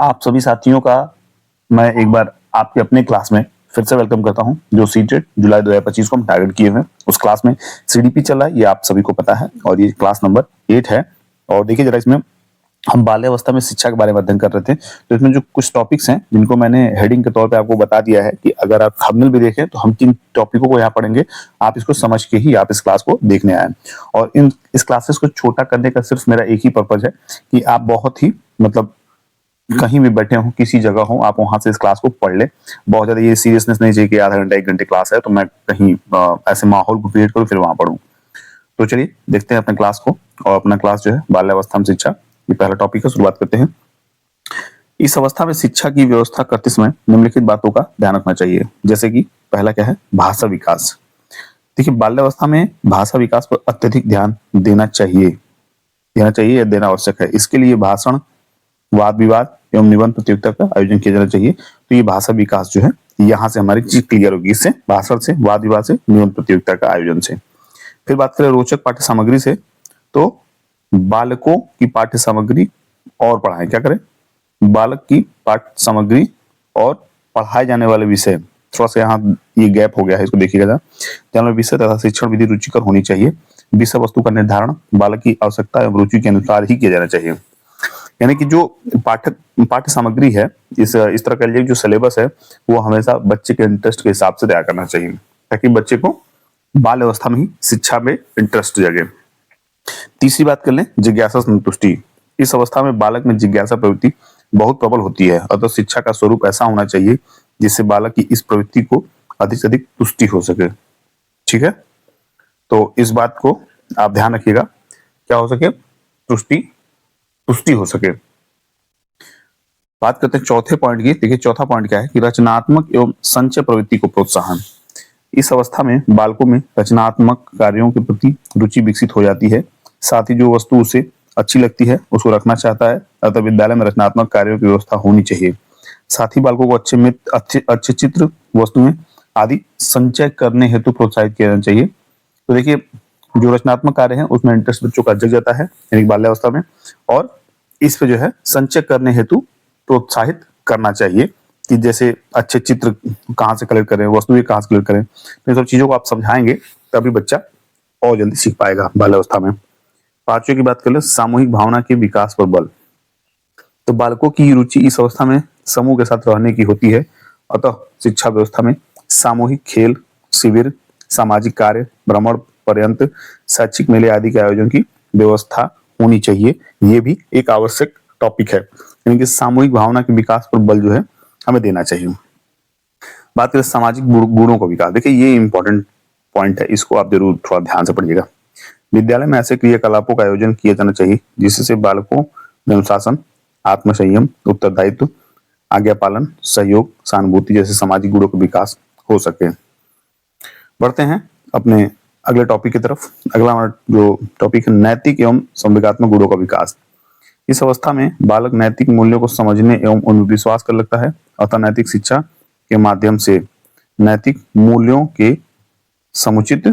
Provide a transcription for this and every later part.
आप सभी साथियों का मैं एक बार आपके अपने क्लास में फिर से वेलकम करता हूं। जो सीटेट जुलाई 2025 को हम टारगेट किए हुए हैं, उस क्लास में सीडीपी चल रहा है, ये आप सभी को पता है और ये क्लास नंबर 8 है। और देखिए जरा, इसमें हम बाल्यावस्था में शिक्षा के बारे में अध्ययन कर रहे थे। तो इसमें जो कुछ टॉपिक्स हैं जिनको मैंने हेडिंग के तौर पे आपको बता दिया है कि अगर आप थंबनेल भी देखें तो हम किन टॉपिकों को यहाँ पढ़ेंगे, आप इसको समझ के ही आप इस क्लास को देखने आए। और इस क्लासेस को छोटा करने का सिर्फ मेरा एक ही पर्पज है कि आप बहुत ही मतलब कहीं भी बैठे हो, किसी जगह हो, आप वहां से इस क्लास को पढ़ ले। बहुत ज्यादा ये सीरियसनेस नहीं चाहिए कि आधा घंटा 1 घंटे क्लास है तो मैं कहीं ऐसे माहौल को क्रिएट करूँ फिर वहां पढ़ूं। तो चलिए देखते हैं अपने क्लास को। और अपना क्लास जो है बाल्यावस्था में शिक्षा, ये पहला टॉपिक है, शुरुआत करते हैं। इस अवस्था में शिक्षा की व्यवस्था करते समय निम्नलिखित बातों का ध्यान रखना चाहिए। जैसे कि पहला क्या है, भाषा विकास। देखिए बाल्यावस्था में भाषा विकास पर अत्यधिक ध्यान देना चाहिए या देना आवश्यक है। इसके लिए भाषण, वाद विवाद एवं निबंध प्रतियोगिता का आयोजन किया जाना चाहिए। तो ये भाषा विकास जो है, यहाँ से हमारी चीज क्लियर होगी, इससे भाषण से, वाद विवाद से, निबंध प्रतियोगिता का आयोजन से। फिर बात करें रोचक पाठ्य सामग्री से, तो बालकों की पाठ्य सामग्री और पढ़ाएं। क्या करें, बालक की पाठ्य सामग्री और पढ़ाए जाने वाले विषय, थोड़ा सा यहाँ ये गैप हो गया है, इसको देखिएगा। जाने वाले विषय तथा शिक्षण विधि रुचिकर होनी चाहिए। विषय वस्तु का निर्धारण बालक की आवश्यकता एवं रुचि के अनुसार ही किया जाना चाहिए। यानी कि जो पाठ्य सामग्री है, इस तरह का जो सिलेबस है, वो हमेशा बच्चे के इंटरेस्ट के हिसाब से तैयार करना चाहिए, ताकि बच्चे को बाल अवस्था में ही शिक्षा में इंटरेस्ट जगे। तीसरी बात कर लें, जिज्ञासा संतुष्टि। इस अवस्था में बालक में जिज्ञासा प्रवृत्ति बहुत प्रबल होती है, अतः शिक्षा का स्वरूप ऐसा होना चाहिए जिससे बालक की इस प्रवृत्ति को अधिक से अधिक तुष्टि हो सके। ठीक है, तो इस बात को आप ध्यान रखिएगा, क्या हो सके, तुष्टि हो सके। बात करते हैं चौथे पॉइंट की। देखिए चौथा पॉइंट क्या है कि रचनात्मक एवं संचय प्रवृत्ति को प्रोत्साहन। इस अवस्था में बालकों में रचनात्मक कार्यों के प्रति रुचि विकसित हो जाती है। साथ ही जो वस्तु उसे अच्छी लगती है उसको रखना चाहता है, अतः विद्यालय में रचनात्मक कार्यों की व्यवस्था होनी चाहिए। साथ ही बालकों को अच्छे मित्र, अच्छे चित्र, वस्तुएं आदि संचय करने हेतु प्रोत्साहित किया जाना चाहिए। तो देखिए जो रचनात्मक कार्य है उसमें इंटरेस्ट बच्चों का जग जाता है यानी बाल्यावस्था में, और इस पे जो है संचय करने हेतु प्रोत्साहित करना चाहिए कि जैसे अच्छे चित्र कहाँ से कलेक्ट करें, वस्तुएं कहाँ से कलेक्ट करें। तो इन सब चीजों को आप समझाएंगे तभी बच्चा और जल्दी सीख पाएगा बाल्यावस्था में। पांचवें की बात कर ले, सामूहिक भावना के विकास पर बल। तो बालकों की रुचि इस अवस्था में समूह के साथ रहने की होती है, अतः शिक्षा व्यवस्था में सामूहिक खेल, शिविर, सामाजिक कार्य, भ्रमण पर्यंत शैक्षिक मेले आदि के आयोजन की व्यवस्था होनी चाहिए। ये भी एक आवश्यक टॉपिक है, यानी कि सामूहिक भावना के विकास पर बल जो है हमें देना चाहिए। बात करें सामाजिक गुणों का विकास। देखिए ये इंपॉर्टेंट पॉइंट है, इसको आप जरूर थोड़ा ध्यान से पढ़िएगा। विद्यालय में ऐसे क्रियाकलापों का आयोजन किया जाना चाहिए जिससे बालकों में अनुशासन, आत्मसंयम, उत्तरदायित्व, आज्ञा पालन, सहयोग, सहानुभूति जैसे सामाजिक गुणों का विकास हो सके। बढ़ते हैं अपने अगले टॉपिक की तरफ। अगला जो टॉपिक है, नैतिक एवं संवेगात्मक गुणों का विकास। इस अवस्था में बालक नैतिक मूल्यों को समझने एवं उनमें विश्वास कर लगता है, अतः नैतिक शिक्षा के माध्यम से नैतिक मूल्यों के समुचित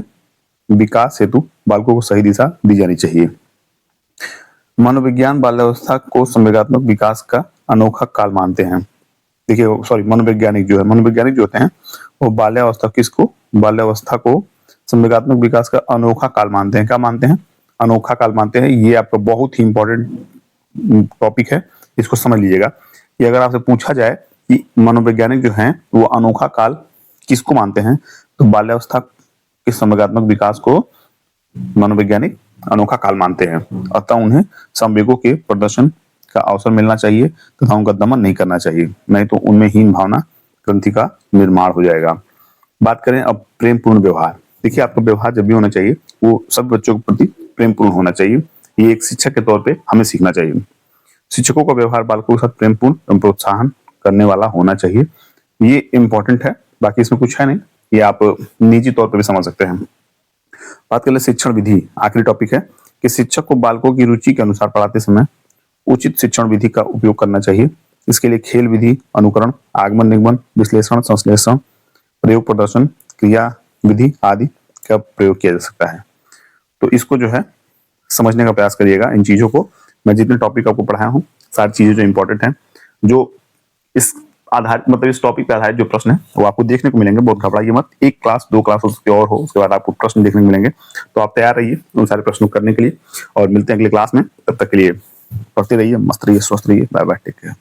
विकास हेतु बालकों को सही दिशा दी जानी चाहिए। मनोविज्ञान बाल्यावस्था को संवेगात्मक विकास का अनोखा काल मानते हैं। देखिए मनोवैज्ञानिक जो होते हैं वो बाल्यावस्था को संवेगात्मक विकास का अनोखा काल मानते हैं। क्या मानते हैं? अनोखा काल मानते हैं। ये आपका बहुत ही इंपॉर्टेंट टॉपिक है, इसको समझ लीजिएगा कि अगर आपसे पूछा जाए कि मनोवैज्ञानिक जो हैं वो अनोखा काल किसको मानते हैं, तो बाल्यावस्था के संवेगात्मक विकास को मनोवैज्ञानिक अनोखा काल मानते हैं। अतः उन्हें संवेगों के प्रदर्शन का अवसर मिलना चाहिए तथा उनका दमन नहीं करना चाहिए, नहीं तो उनमें हीन भावना ग्रंथि का निर्माण हो जाएगा। बात करें अब प्रेम पूर्ण व्यवहार। देखिए आपका व्यवहार जब भी होना चाहिए वो सब बच्चों के प्रति प्रेम पूर्ण होना चाहिए। ये एक शिक्षक के तौर पे हमें सीखना चाहिए। शिक्षकों का व्यवहार बालकों के साथ प्रेम पूर्ण एवं प्रोत्साहन करने वाला होना चाहिए। ये इंपॉर्टेंट है, बाकी इसमें कुछ है नहीं, ये आप निजी तौर पर भी समझ सकते हैं। बात कर ले शिक्षण विधि, आखिरी टॉपिक है कि शिक्षक को बालकों की रुचि के अनुसार पढ़ाते समय उचित शिक्षण विधि का उपयोग करना चाहिए। इसके लिए खेल विधि, अनुकरण, आगमन निगमन, विश्लेषण, संश्लेषण, प्रयोग प्रदर्शन, क्रिया विधि आदि का प्रयोग किया जा सकता है। तो इसको जो है समझने का प्रयास करिएगा। इन चीजों को मैं जितने टॉपिक आपको पढ़ाया हूँ सारी चीजें जो इंपॉर्टेंट हैं जो इस आधार मतलब इस टॉपिक पे आधारित जो प्रश्न है वो आपको देखने को मिलेंगे। बहुत घबराइए मत, एक क्लास 2 क्लास उसके और हो, उसके बाद आपको प्रश्न देखने को मिलेंगे। तो आप तैयार रहिए उन सारे प्रश्नों को करने के लिए, और मिलते हैं अगले क्लास में। तब तक के लिए पढ़ते रहिए, मस्त रहिए, स्वस्थ रहिए। Bye bye, take care.